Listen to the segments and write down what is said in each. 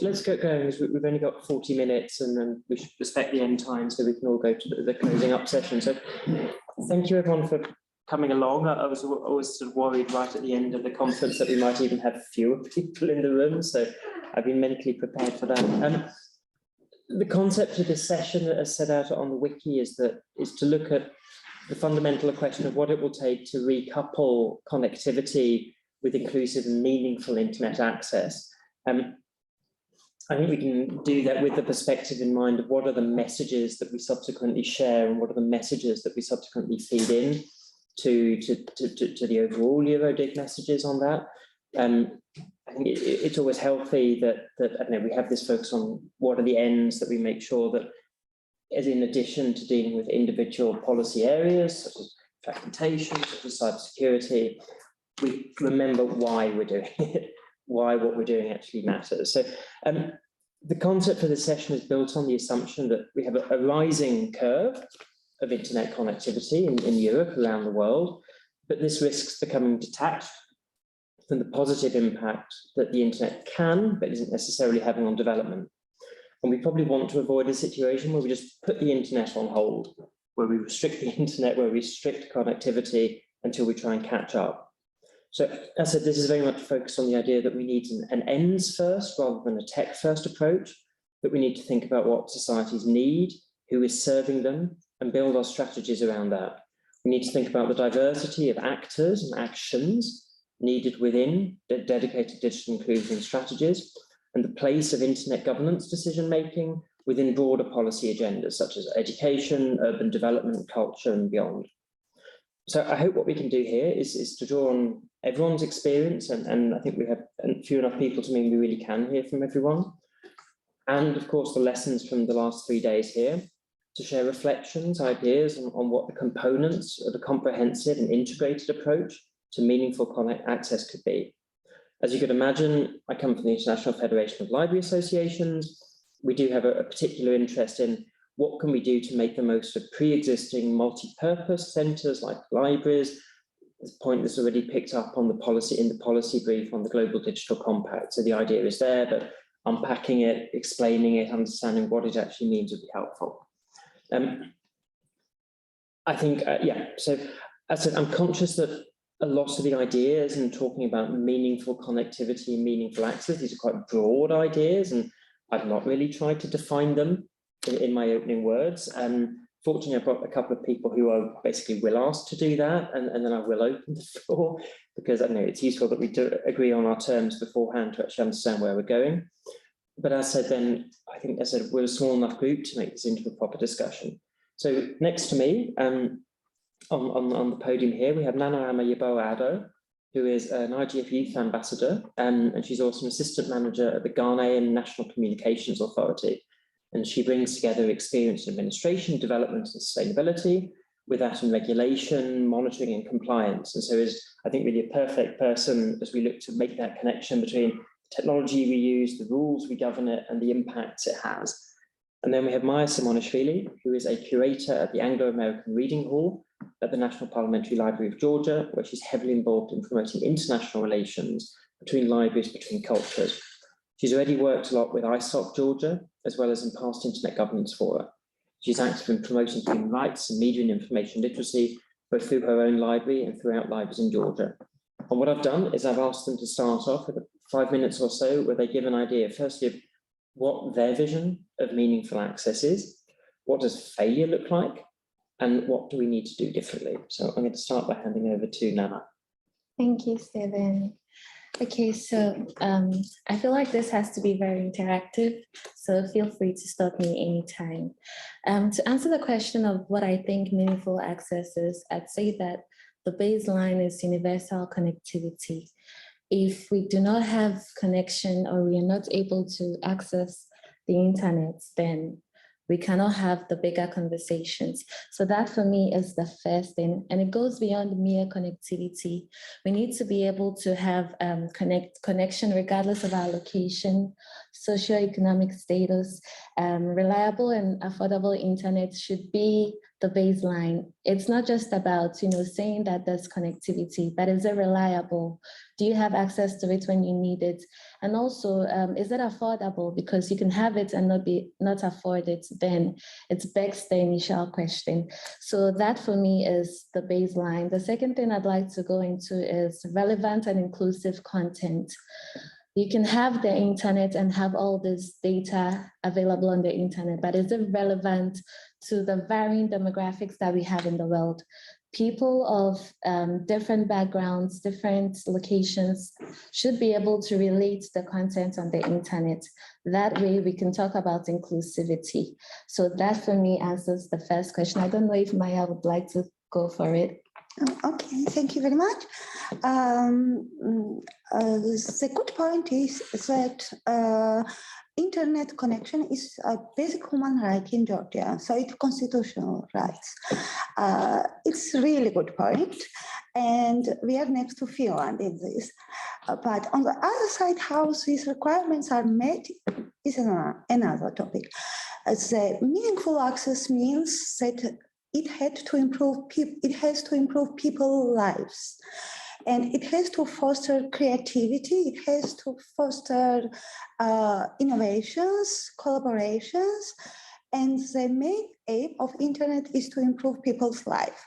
let's get going. We've only got 40 minutes, and then we should respect the end time so we can all go to the closing up session. So thank you everyone for coming along. I was always sort of worried right at the end of the conference that we might even have fewer people in the room, so I've been mentally prepared for that. The concept of this session, as set out on the wiki, is to look at the fundamental question of what it will take to recouple connectivity with inclusive and meaningful internet access. I think we can do that with the perspective in mind of what are the messages that we subsequently share and what are the messages that we subsequently feed in to the overall EuroDIG messages on that. I think it's always healthy that I don't know, we have this focus on what are the ends that we make sure that, as in addition to dealing with individual policy areas such as fragmentation, such as cybersecurity, we remember why we're doing it, why what we're doing actually matters. So the concept for this session is built on the assumption that we have a rising curve of internet connectivity in Europe, around the world, but this risks becoming detached from the positive impact that the internet can, but isn't necessarily having on development. And we probably want to avoid a situation where we just put the internet on hold, where we restrict the internet, where we restrict connectivity until we try and catch up. So as I said, this is very much focused on the idea that we need an ends first rather than a tech first approach, that we need to think about what societies need, who is serving them, and build our strategies around that. We need to think about the diversity of actors and actions needed within the dedicated digital inclusion strategies, and the place of internet governance decision-making within broader policy agendas such as education, urban development, culture, and beyond. So I hope what we can do here is to draw on everyone's experience, and I think we have few enough people to mean we really can hear from everyone. And of course, the lessons from the last 3 days here, to share reflections, ideas on what the components of a comprehensive and integrated approach to meaningful access could be. As you could imagine, I come from the International Federation of Library Associations. We do have a particular interest in what can we do to make the most of pre-existing multi-purpose centres like libraries. This point that's already picked up on the policy in the policy brief on the Global Digital Compact. So the idea is there, but unpacking it, explaining it, understanding what it actually means would be helpful. I think, yeah, so as I said, I'm conscious that a lot of the ideas and talking about meaningful connectivity and meaningful access, these are quite broad ideas, and I've not really tried to define them in my opening words. Fortunately, I've got a couple of people who I basically will ask to do that, and then I will open the floor, because I know it's useful that we do agree on our terms beforehand to actually understand where we're going. But as I said, then I think, as I said, we're a small enough group to make this into a proper discussion. So next to me, on the podium here, we have Nana Amayibo-Ado, who is an IGF Youth Ambassador, and she's also an Assistant Manager at the Ghanaian National Communications Authority. And she brings together experience in administration, development, and sustainability, with that in regulation, monitoring, and compliance. And so is, I think, really a perfect person as we look to make that connection between technology we use, the rules we govern it, and the impacts it has. And then we have Maya Simonishvili, who is a curator at the Anglo-American Reading Hall at the National Parliamentary Library of Georgia, where she's heavily involved in promoting international relations between libraries, between cultures. She's already worked a lot with ISOC Georgia, as well as in past internet governance fora. She's active in promoting human rights and media and information literacy, both through her own library and throughout libraries in Georgia. And what I've done is I've asked them to start off with 5 minutes or so, where they give an idea, firstly, of what their vision of meaningful access is, what does failure look like, and what do we need to do differently. So I'm going to start by handing over to Nana. Thank you, Stephen. Okay, so I feel like this has to be very interactive, so feel free to stop me anytime. To answer the question of what I think meaningful access is, I'd say that the baseline is universal connectivity. If we do not have connection or we are not able to access the internet, then we cannot have the bigger conversations. So that for me is the first thing, and it goes beyond mere connectivity. We need to be able to have connection regardless of our location, socioeconomic status. Reliable and affordable internet should be the baseline. It's not just about, saying that there's connectivity, but is it reliable? Do you have access to it when you need it? And also, is it affordable? Because you can have it and not afford it, then it begs the initial question. So that for me is the baseline. The second thing I'd like to go into is relevant and inclusive content. You can have the internet and have all this data available on the internet, but is it relevant to the varying demographics that we have in the world? People of different backgrounds, different locations should be able to relate the content on the internet. That way we can talk about inclusivity. So that for me answers the first question. I don't know if Maya would like to go for it. Okay, thank you very much. The good point is that internet connection is a basic human right in Georgia, so it's constitutional rights. It's a really good point, and we are next to Finland in this. But on the other side, how these requirements are met is another topic. The meaningful access means that it has to improve people's lives, and it has to foster creativity. It has to foster innovations, collaborations, and the main aim of internet is to improve people's life.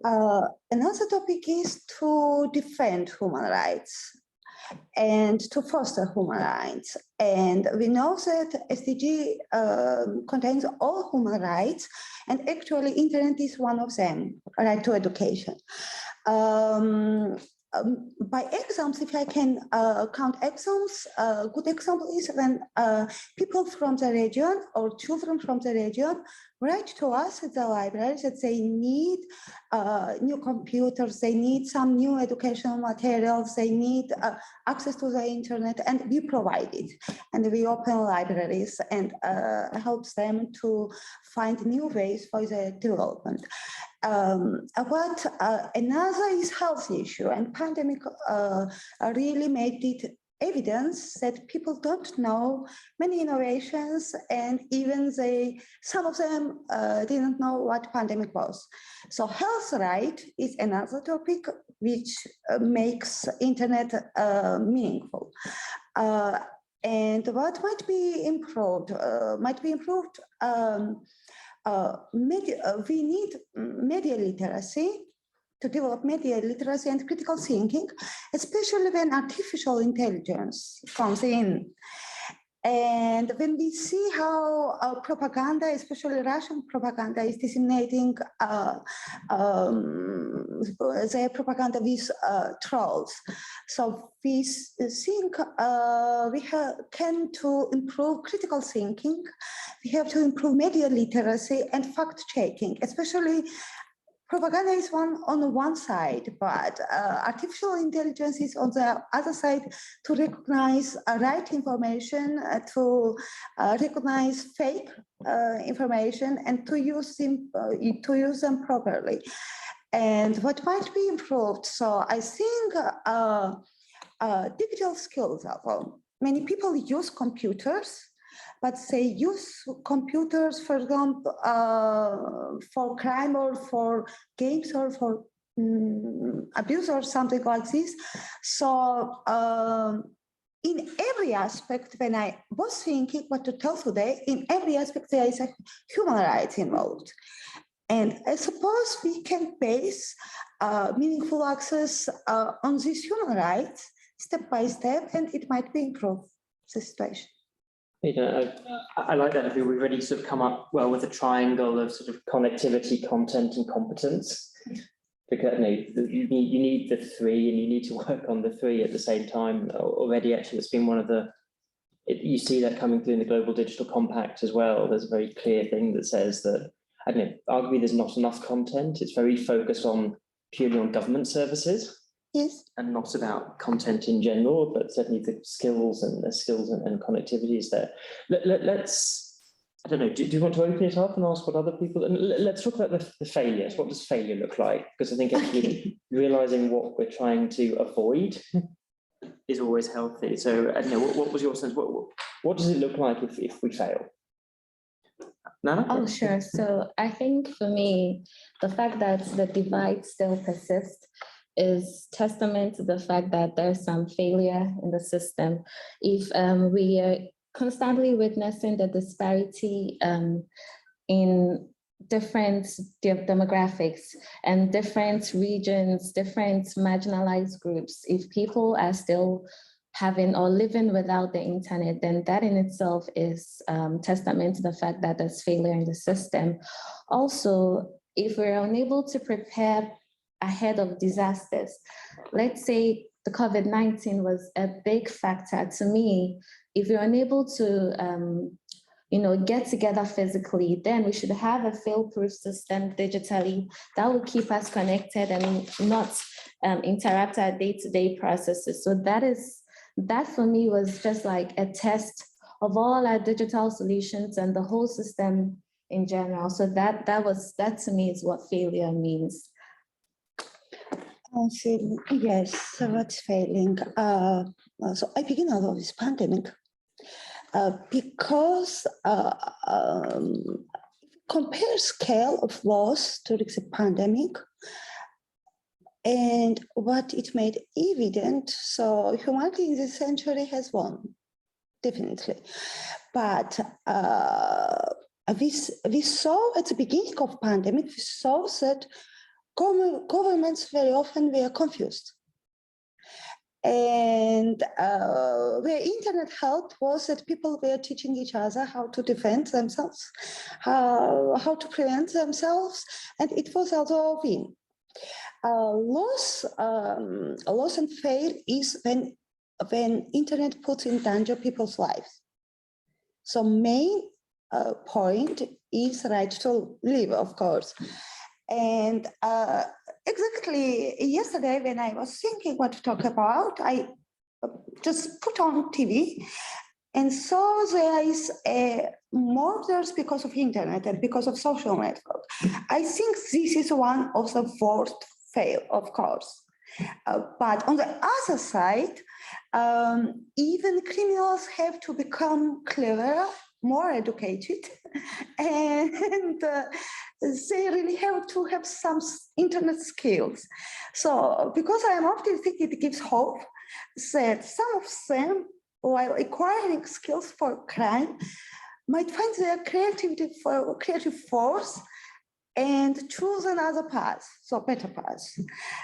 Another topic is to defend human rights and to foster human rights. And we know that SDG contains all human rights, and actually internet is one of them, right to education. By exams, if I can count exams, a good example is when people from the region or children from the region write to us at the library that they need new computers, they need some new educational materials, they need access to the internet, and we provide it. And we open libraries and helps them to find new ways for the development. But another is health issue, and pandemic really made it evidence that people don't know many innovations, and even some of them didn't know what pandemic was. So health right is another topic which makes internet meaningful. And what might be improved? We need media literacy, to develop media literacy and critical thinking, especially when artificial intelligence comes in. And when we see how propaganda, especially Russian propaganda, is disseminating their propaganda with trolls. So we think we can to improve critical thinking, we have to improve media literacy and fact-checking, especially propaganda is on one side, but artificial intelligence is on the other side to recognize right information, to recognize fake information, and to use them properly. And what might be improved? So I think digital skills. Well, many people use computers, but they use computers, for example, for crime or for games or for abuse or something like this. So in every aspect, when I was thinking what to tell today, in every aspect there is a human rights involved. And I suppose we can base meaningful access on these human rights step by step, and it might be improved the situation. I like that. We've already sort of come up well with a triangle of sort of connectivity, content, and competence. Because you need the three, and you need to work on the three at the same time. Already, actually, it's been one of the. You see that coming through in the Global Digital Compact as well. There's a very clear thing that says that arguably there's not enough content. It's very focused purely on government services. Yes. And not about content in general, but certainly the skills and connectivity is there. Let's, I don't know, do you want to open it up and ask what other people, and let's talk about the failures. What does failure look like? Because I think actually realizing what we're trying to avoid is always healthy. So I don't know, what was your sense? What does it look like if we fail? Nana? Oh, sure. So I think for me, the fact that the divide still persists is testament to the fact that there's some failure in the system. If we are constantly witnessing the disparity in different demographics and different regions, different marginalized groups, if people are still having or living without the internet, then that in itself is testament to the fact that there's failure in the system. Also, if we're unable to prepare ahead of disasters, let's say the COVID-19 was a big factor to me. If you're unable to get together physically, then we should have a fail-proof system digitally that will keep us connected and not interrupt our day-to-day processes. So that for me was just like a test of all our digital solutions and the whole system in general. So that to me is what failure means. So, yes, so what's failing? So I begin out of this pandemic because compare scale of loss during the pandemic and what it made evident. So humanity in this century has won, definitely. But we saw at the beginning of pandemic, we saw that governments very often were confused. And where internet helped was that people were teaching each other how to defend themselves, how to prevent themselves, and it was also a win. Loss and fail is when internet puts in danger people's lives. So main point is right to live, of course. And exactly yesterday when I was thinking what to talk about, I just put on TV and saw there is murders because of internet and because of social network. I think this is one of the worst fail, of course. But on the other side, even criminals have to become cleverer, more educated, and they really have to have some internet skills. So because I am optimistic, it gives hope that some of them, while acquiring skills for crime, might find their creative force and choose another path, so better path.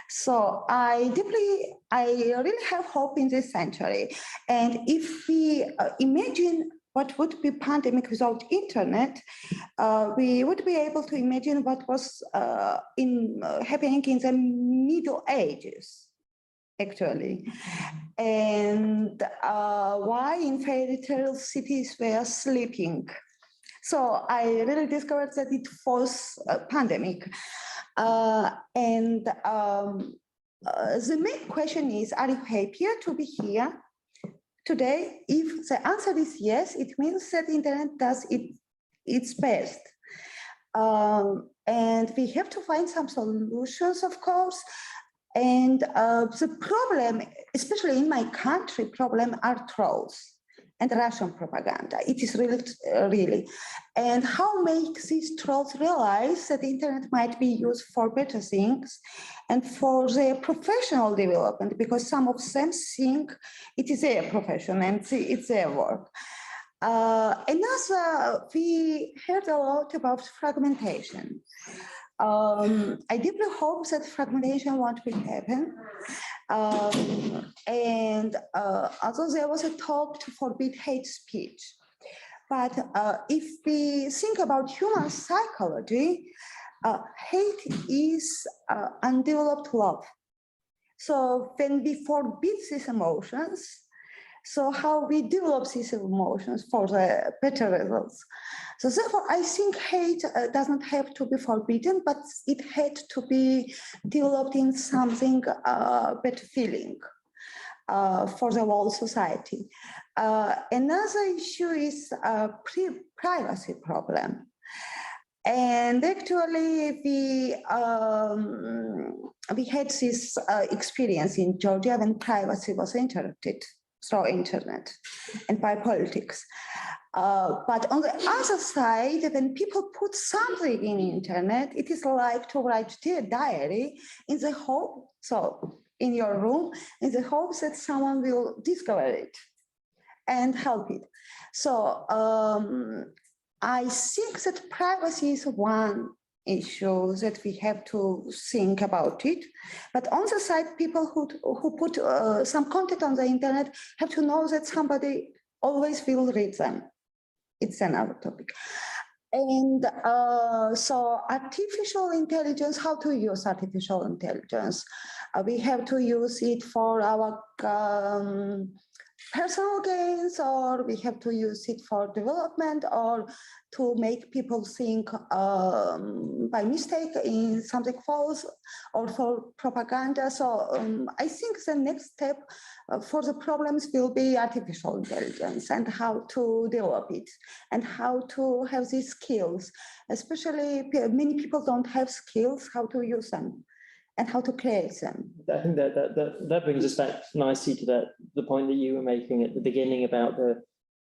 So I really have hope in this century. And if we imagine what would be pandemic without internet, we would be able to imagine what was happening in the Middle Ages, actually, and why in fairy tale cities were sleeping. So I really discovered that it was a pandemic. And the main question is, are you happier to be here today? If the answer is yes, it means that the internet does its best. And we have to find some solutions, of course. And the problem, especially in my country, problem are trolls and Russian propaganda. It is really. And how make these trolls realize that the internet might be used for better things and for their professional development, because some of them think it is their profession and it's their work. Another, we heard a lot about fragmentation. I deeply hope that fragmentation won't happen. And although there was a talk to forbid hate speech, but if we think about human psychology, hate is undeveloped love. So when we forbid these emotions, so how we develop these emotions for the better results. So therefore, I think hate doesn't have to be forbidden, but it had to be developed in something better feeling for the whole society. Another issue is privacy problem. And actually, we had this experience in Georgia when privacy was interrupted through internet and by politics. But on the other side, when people put something in the internet, it is like to write their diary in the hope, so in your room, in the hopes that someone will discover it and help it. So I think that privacy is one issue that we have to think about it. But on the side, people who put some content on the internet have to know that somebody always will read them. It's another topic. And so artificial intelligence, how to use artificial intelligence? We have to use it for our personal gains, or we have to use it for development, or to make people think by mistake in something false, or for propaganda. So I think the next step for the problems will be artificial intelligence and how to develop it and how to have these skills. Especially many people don't have skills how to use them and how to create them. I think that brings us back nicely to the point that you were making at the beginning about the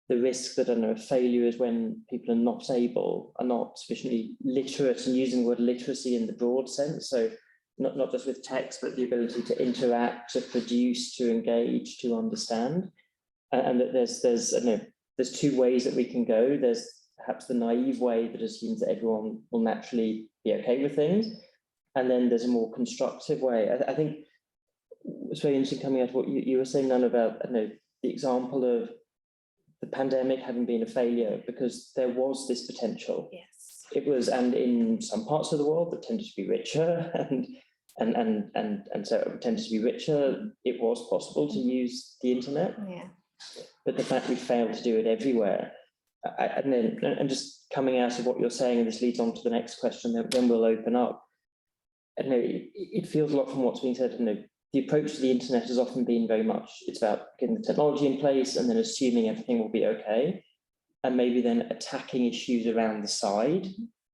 risk that failure is when people are not sufficiently literate, and using the word literacy in the broad sense. So not just with text, but the ability to interact, to produce, to engage, to understand. And that there's two ways that we can go. There's perhaps the naive way that assumes that everyone will naturally be okay with things. And then there's a more constructive way. I think it's very interesting coming out of what you were saying, Nan, about the example of the pandemic having been a failure, because there was this potential. Yes. It was, and in some parts of the world that tended to be richer and so it tended to be richer, it was possible to use the internet. Yeah. But the fact we failed to do it everywhere, and just coming out of what you're saying, and this leads on to the next question, then we'll open up. It feels a lot from what's being said. The approach to the internet has often been very much, it's about getting the technology in place and then assuming everything will be okay, and maybe then attacking issues around the side.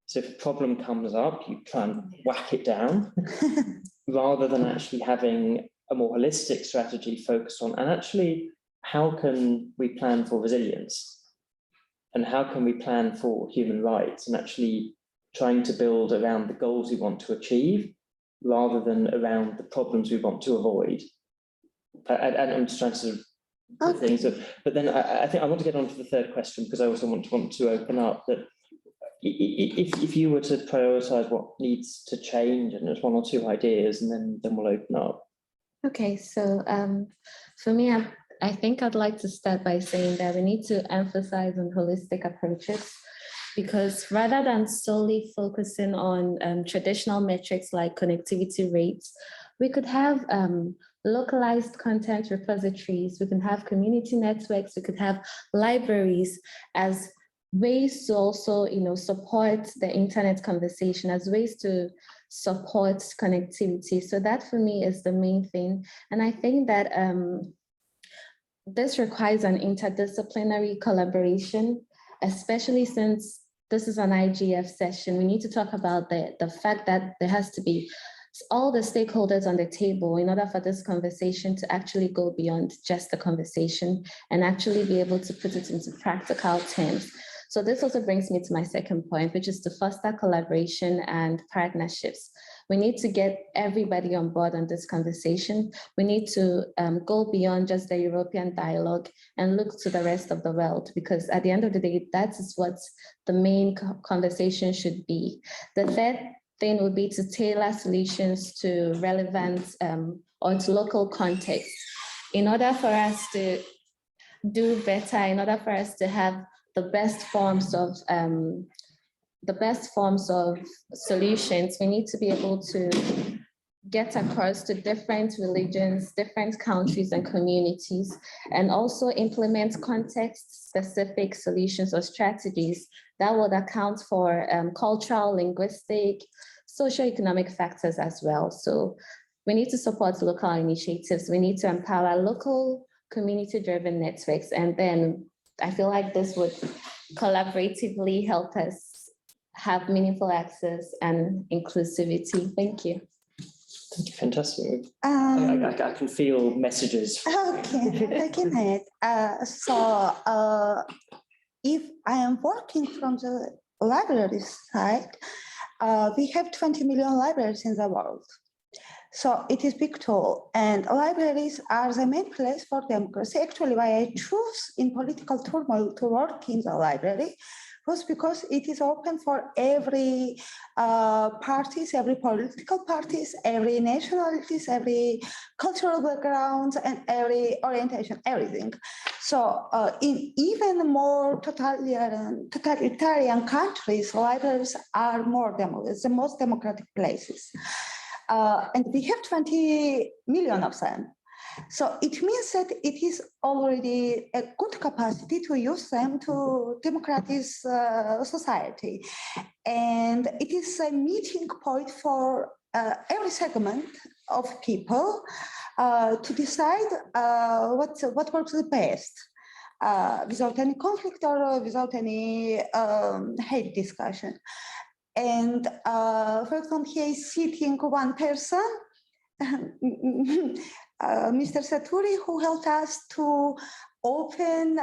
So if a problem comes up, you try and whack it down, rather than actually having a more holistic strategy focused on, and actually, how can we plan for resilience? And how can we plan for human rights, and actually trying to build around the goals we want to achieve, rather than around the problems we want to avoid. And I'm just trying to sort of put things up. But then I think I want to get on to the third question, because I also want to open up that if you were to prioritize what needs to change, and there's one or two ideas, and then we'll open up. Okay, so for me, I think I'd like to start by saying that we need to emphasize on holistic approaches, because rather than solely focusing on traditional metrics like connectivity rates, we could have localized content repositories, we can have community networks, we could have libraries as ways to also support the internet conversation, as ways to support connectivity. So that for me is the main thing. And I think that this requires an interdisciplinary collaboration, especially since this is an IGF session. We need to talk about the fact that there has to be all the stakeholders on the table in order for this conversation to actually go beyond just the conversation and actually be able to put it into practical terms. So this also brings me to my second point, which is to foster collaboration and partnerships. We need to get everybody on board on this conversation. We need to go beyond just the European dialogue and look to the rest of the world, because at the end of the day, that is what the main conversation should be. The third thing would be to tailor solutions to relevant or to local context. In order for us to do better, in order for us to have the best forms of solutions, we need to be able to get across to different religions, different countries and communities, and also implement context-specific solutions or strategies that would account for cultural, linguistic, socioeconomic factors as well. So we need to support local initiatives. We need to empower local community-driven networks, and then I feel like this would collaboratively help us have meaningful access and inclusivity. Thank you. Thank you, fantastic. I can feel messages. Okay, I can add. If I am working from the library side, we have 20 million libraries in the world. So it is big tool, and libraries are the main place for democracy. Actually, why I choose in political turmoil to work in the library was because it is open for every parties, every political parties, every nationalities, every cultural backgrounds, and every orientation, everything. So in even more totalitarian countries, libraries are the most democratic places. And we have 20 million of them. So it means that it is already a good capacity to use them to democratize society. And it is a meeting point for every segment of people to decide what works the best. Without any conflict or without any hate discussion. And for example, here is sitting one person, Mr. Saturi, who helped us to open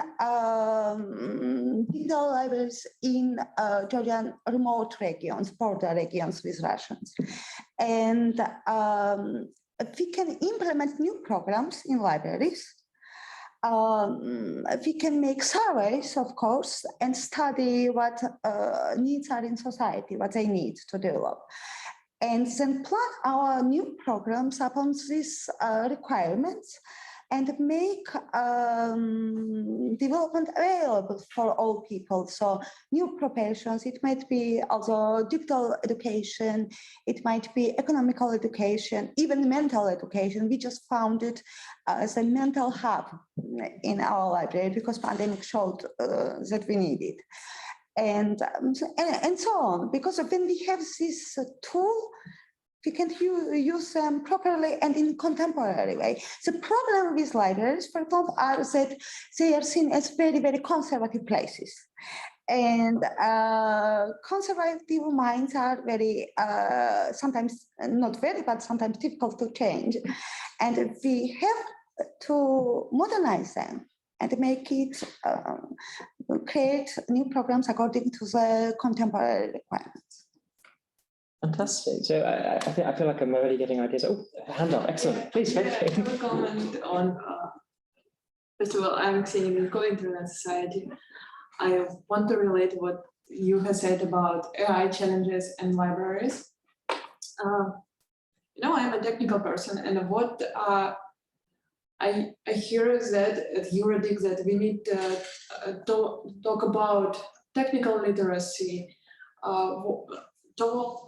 digital libraries in Georgian remote regions, border regions with Russians. And we can implement new programs in libraries. We can make surveys, of course, and study what needs are in society, what they need to develop. And then plan our new programs upon these requirements and make development available for all people. So new professions, it might be also digital education, it might be economical education, even mental education. We just founded as a mental hub in our library because pandemic showed that we need it. And so on, because when we have this tool, we can use them properly and in contemporary way. The problem with libraries, for example, are that they are seen as very, very conservative places. And conservative minds are very, sometimes not very, but sometimes difficult to change. And we have to modernize them and make it, create new programs according to the contemporary requirements. Fantastic. So I feel like I'm already getting ideas. Oh, hand up. Excellent. Please. I have a comment on, first of all, I'm seeing in co-internet society. I want to relate what you have said about AI challenges and libraries. You know, I'm a technical person, and what I hear is that at EuroDIG that we need to talk about technical literacy, talk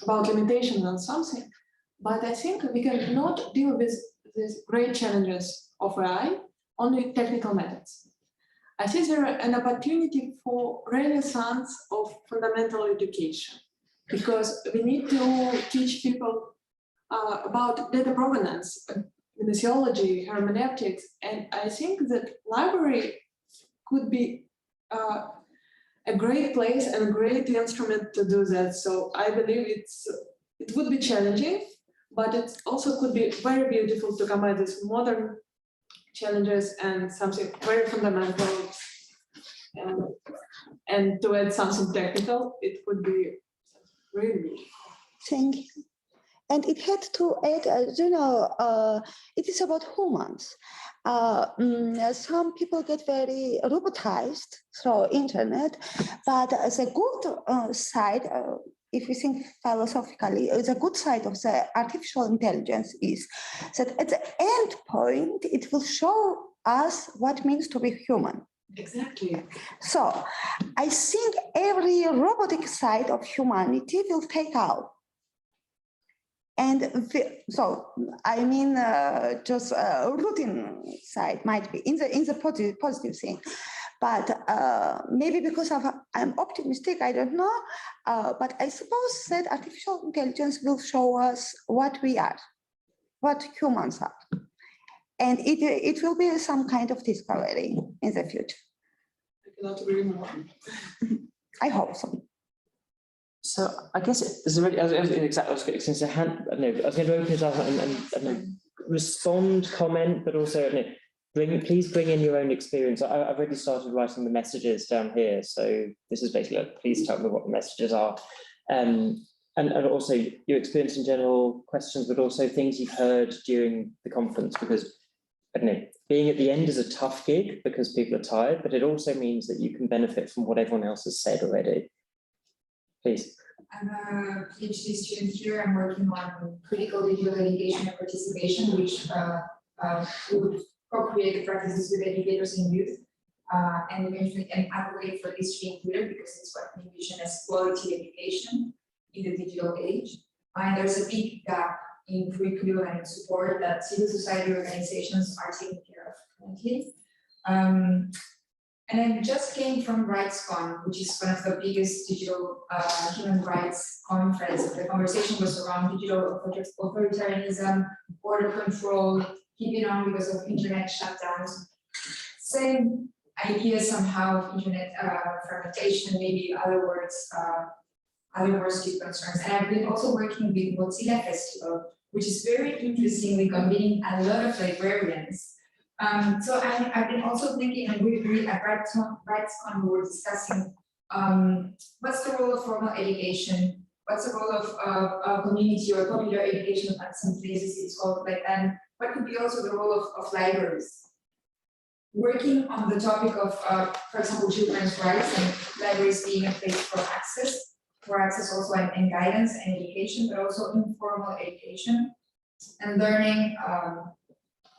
about limitations on something, but I think we cannot deal with these great challenges of AI only technical methods. I see there an opportunity for renaissance of fundamental education, because we need to teach people about data provenance, kinesiology, hermeneutics, and I think that library could be a great place and a great instrument to do that. So I believe it would be challenging, but it also could be very beautiful to combine these modern challenges and something very fundamental, and to add something technical. It would be really. Thank you. And it had to add, you know, it is about humans. Some people get very robotized through internet, but the good side, if we think philosophically, the good side of the artificial intelligence is that at the end point, it will show us what it means to be human. Exactly. So I think every robotic side of humanity will take out. And so, I mean, just routine side might be in the positive thing, but maybe because I'm optimistic, I don't know. But I suppose that artificial intelligence will show us what we are, what humans are, and it will be some kind of discovery in the future. I cannot agree more. I hope so. So I guess it's really, I was going to open it up and respond, comment, but also please bring in your own experience. I've already started writing the messages down here. So this is basically like, please tell me what the messages are. And also your experience in general, questions, but also things you've heard during the conference, because I don't know, being at the end is a tough gig because people are tired, but it also means that you can benefit from what everyone else has said already. Please. I'm a PhD student here. I'm working on critical digital education and participation, which would co-create the practices with educators and youth, and eventually an advocate for this to be included because it's what we envision as quality education in the digital age. And there's a big gap in curriculum and support that civil society organizations are taking care of currently. And I just came from RightsCon, which is one of the biggest digital human rights conferences. The conversation was around digital authoritarianism, border control, keeping on because of internet shutdowns. Same idea somehow of internet fragmentation, maybe other words with concerns. And I've been also working with Mozilla Festival, which is very interestingly convening a lot of librarians. So I've been also thinking, and we at RightsCon we were discussing what's the role of formal education, what's the role of community or popular education at some places it's called, like, and what could be also the role of libraries. Working on the topic of, for example, children's rights and libraries being a place for access also and guidance and education, but also informal education and learning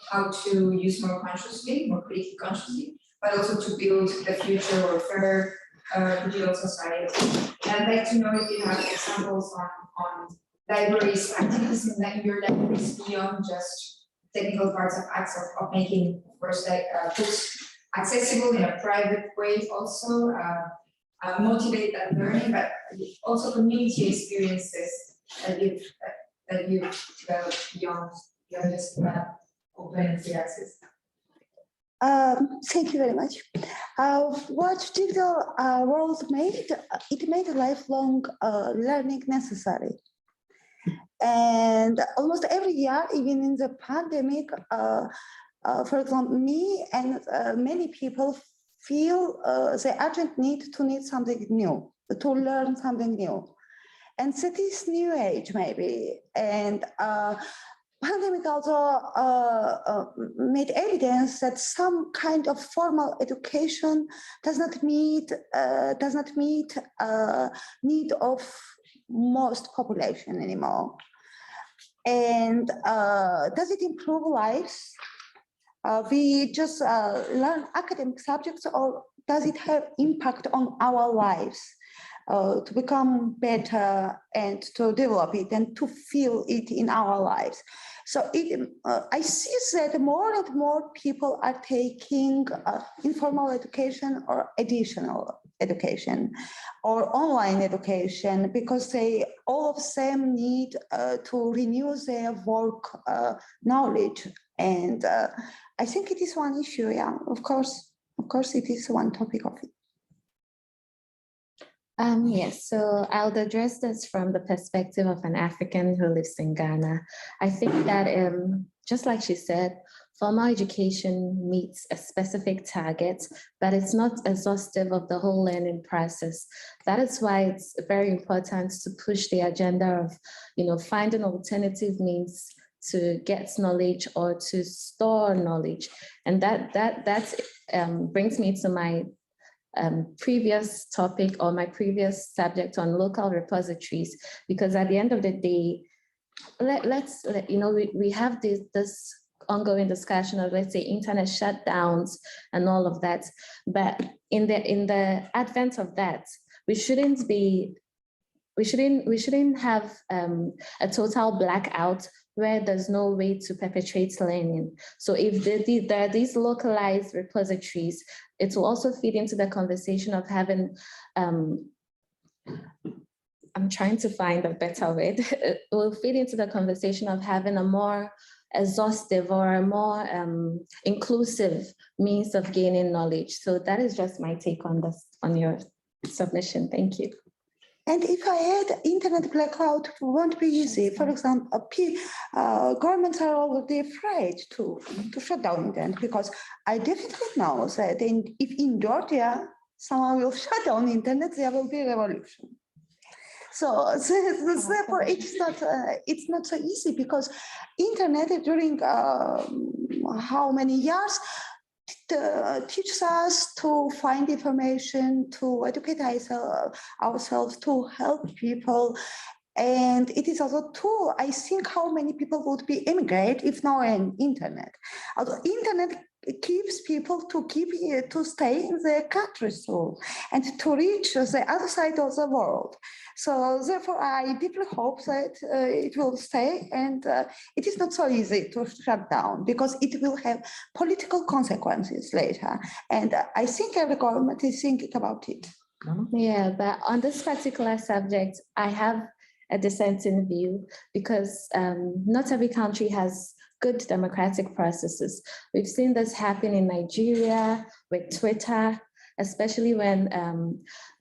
how to use more consciously, more critically consciously, but also to build the future or further digital society. And I'd like to know if you have examples on libraries, activities in your libraries beyond just technical parts of access, of making, of course, like books accessible in a private way, also motivate that learning, but also community experiences that you've developed beyond just open and free access. Thank you very much. What digital world made, it made lifelong learning necessary. And almost every year, even in the pandemic, for example, me and many people feel the urgent need something new, to learn something new. And so this new age maybe, and pandemic also made evidence that some kind of formal education does not meet need of most population anymore. And does it improve lives? We just learn academic subjects, or does it have impact on our lives to become better and to develop it and to feel it in our lives? So I see that more and more people are taking informal education or additional education or online education because they all of them need to renew their work knowledge. And I think it is one issue. Yeah, of course, it is one topic of it. Yes, so I'll address this from the perspective of an African who lives in Ghana. I think that just like she said, formal education meets a specific target, but it's not exhaustive of the whole learning process. That is why it's very important to push the agenda of, finding alternative means to get knowledge or to store knowledge. And that brings me to my previous topic or my previous subject on local repositories, because at the end of the day, we have this ongoing discussion of, let's say, internet shutdowns and all of that. But in the advent of that, we shouldn't have a total blackout where there's no way to perpetuate learning. So if there are these localized repositories, it will also feed into the conversation of having, I'm trying to find a better word, it will feed into the conversation of having a more exhaustive or a more inclusive means of gaining knowledge. So that is just my take on this, on your submission. Thank you. And if I add internet blackout, it won't be easy. For example, governments are already afraid to shut down internet, because I definitely know that if in Georgia someone will shut down internet, there will be a revolution. So therefore, it's not so easy, because internet during how many years teaches us to find information, to educate ourselves, to help people. And it is also true, I think, how many people would be immigrate if no internet. Although internet keeps people to stay in their countries too, and to reach the other side of the world. So therefore, I deeply hope that it will stay, and it is not so easy to shut down, because it will have political consequences later. And I think every government is thinking about it. Yeah, but on this particular subject, I have a dissenting view, because not every country has good democratic processes. We've seen this happen in Nigeria with Twitter, especially when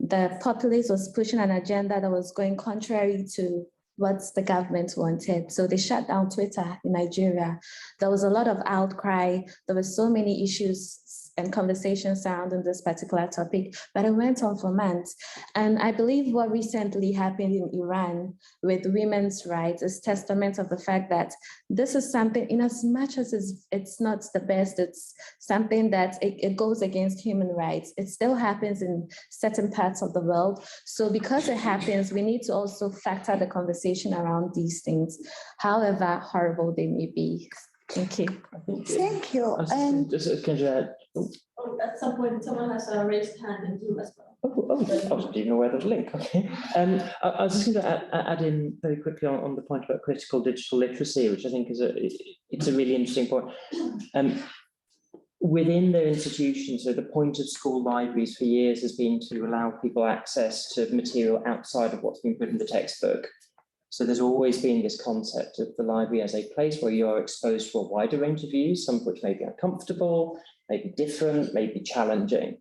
the populace was pushing an agenda that was going contrary to what the government wanted. So they shut down Twitter in Nigeria. There was a lot of outcry. There were so many issues and conversations surrounding this particular topic, but it went on for months. And I believe what recently happened in Iran with women's rights is testament of the fact that this is something, in as much as it's not the best, it's something that it goes against human rights. It still happens in certain parts of the world. So because it happens, we need to also factor the conversation around these things, however horrible they may be. Thank you. Thank you. And at some point, someone has a raised hand in Zoom as well. I didn't even know where there's a link. Okay. I was just going to add in very quickly on the point about critical digital literacy, which I think is a really interesting point. Within their institutions, so the point of school libraries for years has been to allow people access to material outside of what's been put in the textbook. So there's always been this concept of the library as a place where you are exposed to a wider range of views, some of which may be uncomfortable, may be different, may be challenging.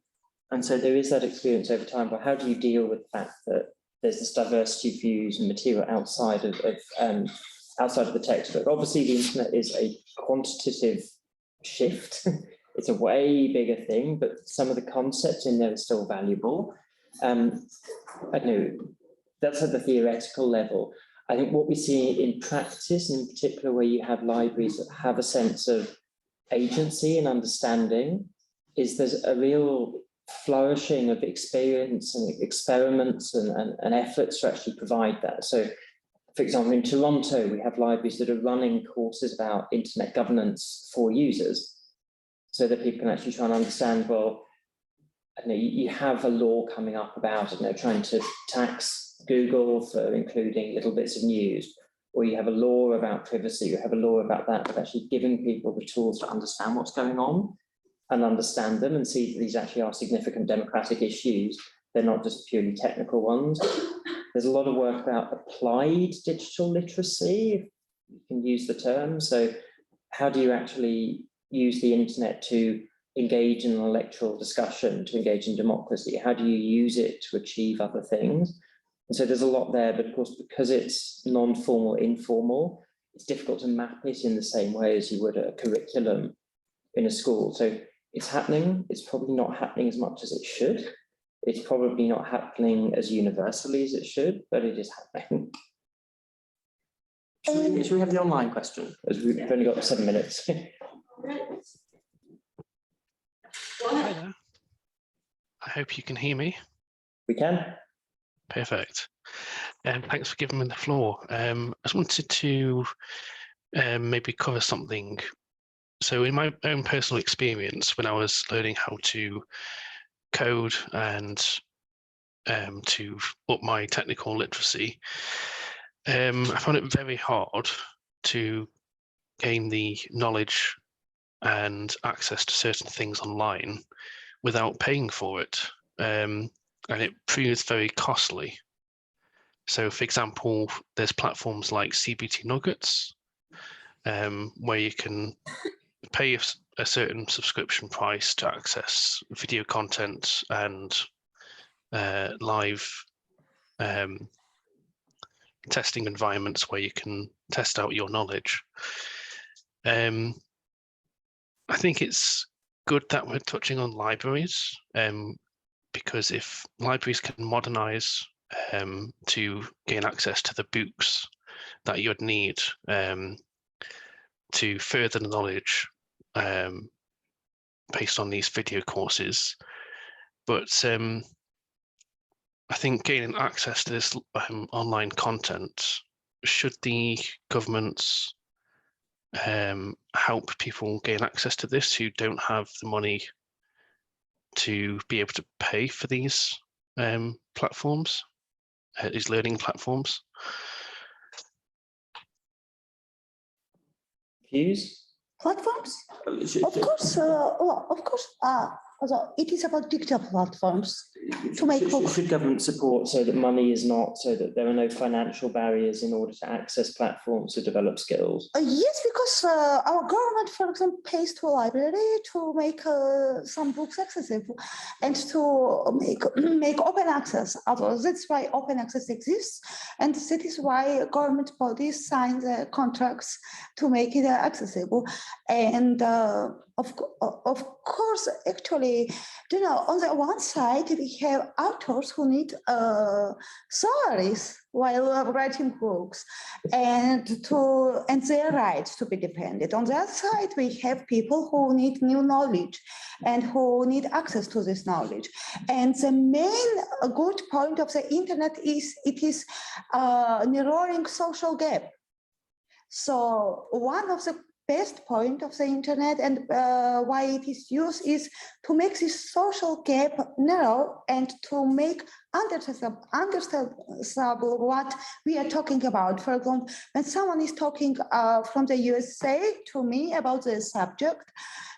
And so there is that experience over time, but how do you deal with the fact that there's this diversity of views and material outside of the textbook? Obviously, the internet is a quantitative shift. It's a way bigger thing, but some of the concepts in there are still valuable. I don't know, that's at the theoretical level. I think what we see in practice, in particular, where you have libraries that have a sense of agency and understanding, is there's a real flourishing of experience and experiments and efforts to actually provide that. So, for example, in Toronto, we have libraries that are running courses about internet governance for users, so that people can actually try and understand, well, you have a law coming up about trying to tax Google for including little bits of news, or you have a law about privacy, you have a law about that, but actually giving people the tools to understand what's going on and understand them and see that these actually are significant democratic issues. They're not just purely technical ones. There's a lot of work about applied digital literacy, if you can use the term. So how do you actually use the internet to engage in an electoral discussion, to engage in democracy? How do you use it to achieve other things? And so there's a lot there, but of course, because it's non-formal, informal, it's difficult to map it in the same way as you would a curriculum in a school. So it's happening. It's probably not happening as much as it should. It's probably not happening as universally as it should, but it is happening. Should we have the online question? As we've only got 7 minutes. Hi there. I hope you can hear me. We can. Perfect. Thanks for giving me the floor. I just wanted to maybe cover something. So in my own personal experience, when I was learning how to code and to up my technical literacy, I found it very hard to gain the knowledge and access to certain things online without paying for it. And it proves very costly. So for example, there's platforms like CBT Nuggets, where you can pay a certain subscription price to access video content and live testing environments where you can test out your knowledge. I think it's good that we're touching on libraries, because if libraries can modernize to gain access to the books that you'd need to further the knowledge based on these video courses. But I think gaining access to this online content, should the governments help people gain access to this who don't have the money to be able to pay for these platforms, these learning platforms? Views? Platforms? Of course, although it is about digital platforms to make books. Should government support so that money is not, so that there are no financial barriers in order to access platforms to develop skills? Yes, because our government, for example, pays to a library to make some books accessible and to make open access. Although that's why open access exists, and that is why government bodies sign the contracts to make it accessible. And of course, actually, you know, on the one side, we have authors who need salaries while writing books and their rights to be defended. On the other side, we have people who need new knowledge and who need access to this knowledge. And the main good point of the internet is it is narrowing social gap. So one of the best point of the internet and why it is used is to make this social gap narrow and to make understandable what we are talking about. For example, when someone is talking from the USA to me about the subject,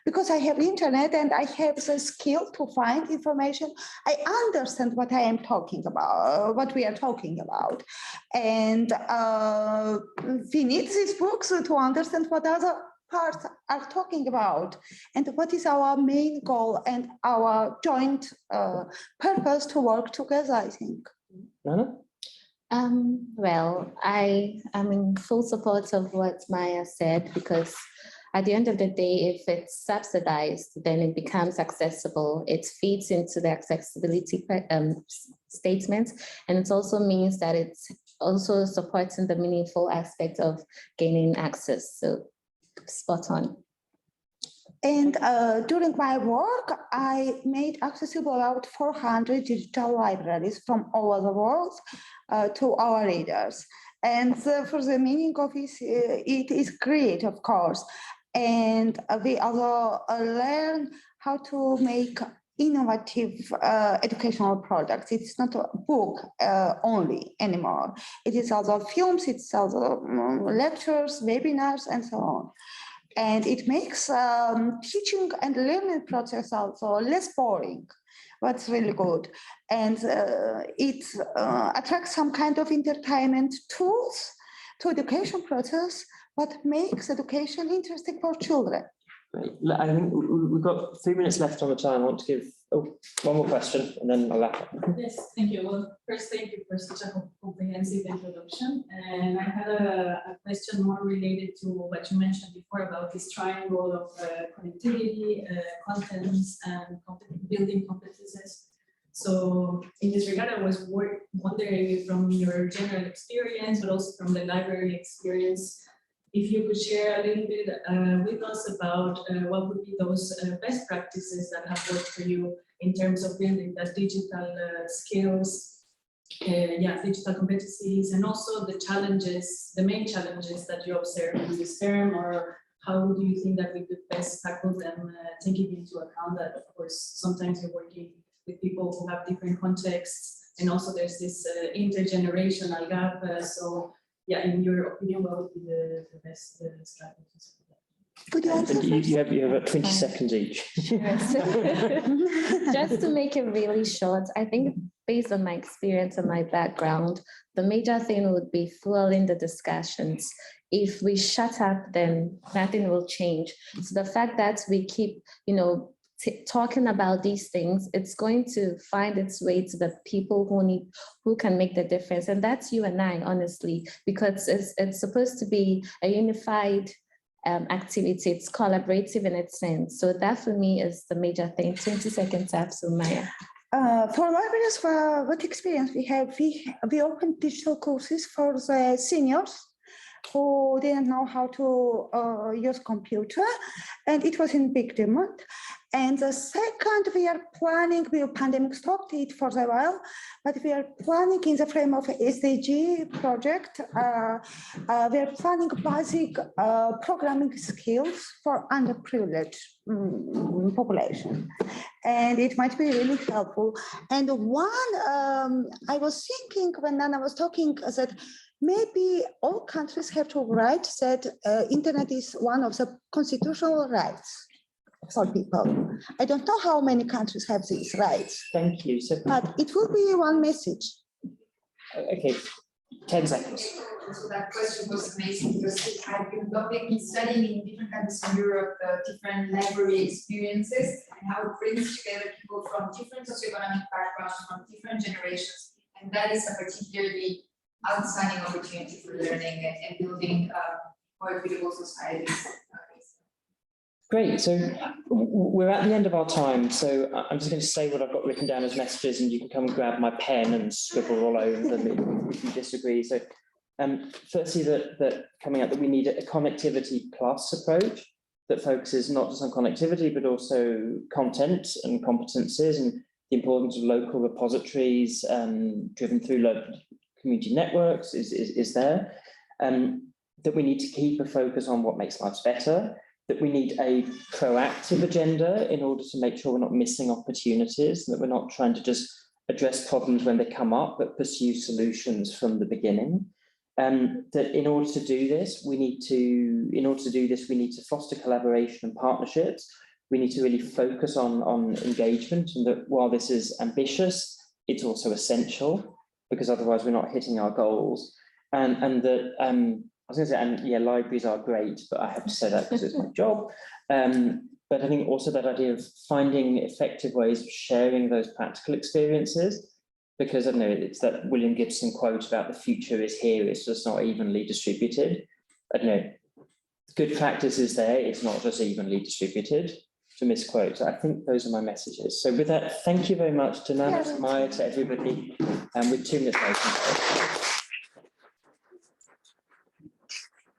because I have internet and I have the skill to find information, I understand what I am talking about, what we are talking about. And we need these books to understand what other parts are talking about and what is our main goal and our joint purpose to work together, I think. Nana? Well, I am in full support of what Maya said, because at the end of the day, if it's subsidized, then it becomes accessible. It feeds into the accessibility statement, and it also means that it's also supporting the meaningful aspect of gaining access. So spot on. And during my work, I made accessible about 400 digital libraries from all over the world to our readers. And for the meaning of it is great, of course. And we also learn how to make innovative educational products. It's not a book only anymore. It is also films, it's also lectures, webinars, and so on. And it makes teaching and learning process also less boring. That's really good. And it attracts some kind of entertainment tools to education process, what makes education interesting for children. Great. I think we've got 3 minutes left on the time. I want to give one more question and then I'll wrap up. Yes, thank you. Well, first, thank you for such a comprehensive introduction. And I had a question more related to what you mentioned before about this triangle of connectivity, contents, and building competences. So in this regard, I was wondering from your general experience, but also from the library experience, if you could share a little bit with us about what would be those best practices that have worked for you in terms of building that digital skills, digital competencies, and also the challenges, the main challenges that you observe in this term, or how do you think that we could best tackle them, taking into account that, of course, sometimes you're working with people who have different contexts, and also there's this intergenerational gap. So yeah, in your opinion, what would be the best strategies for that? Could you answer You have about 20 seconds each. Just to make it really short, I think based on my experience and my background, the major thing would be fueling the discussions. If we shut up, then nothing will change. So the fact that we keep, talking about these things, it's going to find its way to the people who can make the difference. And that's you and I, honestly, because it's supposed to be a unified activity. It's collaborative in its sense. So that for me is the major thing. 20 seconds up, so Maya. For libraries, what experience we have, we opened digital courses for the seniors who didn't know how to use computer, and it was in big demand. And the second, we are planning, pandemic stopped it for a while, but we are planning in the frame of SDG project, we are planning basic programming skills for underprivileged population. And it might be really helpful. And one, I was thinking when Nana was talking that maybe all countries have to write that internet is one of the constitutional rights for people. I don't know how many countries have these rights. Thank you. So, but it will be one message. Okay, 10 seconds. So that question was amazing because I've been studying in different countries in Europe, different library experiences and how it brings together people from different socioeconomic backgrounds, from different generations. And that is a particularly outstanding opportunity for learning and building more equitable societies. Great, so we're at the end of our time, so I'm just going to say what I've got written down as messages and you can come and grab my pen and scribble all over them if you disagree. So firstly, that coming out that we need a connectivity plus approach that focuses not just on connectivity, but also content and competencies, and the importance of local repositories driven through local community networks is there. That we need to keep a focus on what makes lives better, that we need a proactive agenda in order to make sure we're not missing opportunities, that we're not trying to just address problems when they come up, but pursue solutions from the beginning. That in order to do this, we need to foster collaboration and partnerships. We need to really focus on engagement, and that while this is ambitious, it's also essential, because otherwise we're not hitting our goals. And that I was going to say, and yeah, libraries are great, but I have to say that because it's my job. But I think also that idea of finding effective ways of sharing those practical experiences, because I don't know, it's that William Gibson quote about the future is here, it's just not evenly distributed. I don't know, good practice is there, it's not just evenly distributed, to misquote. I think those are my messages. So with that, thank you very much to Nana, to Maya, to everybody, with 2 minutes later.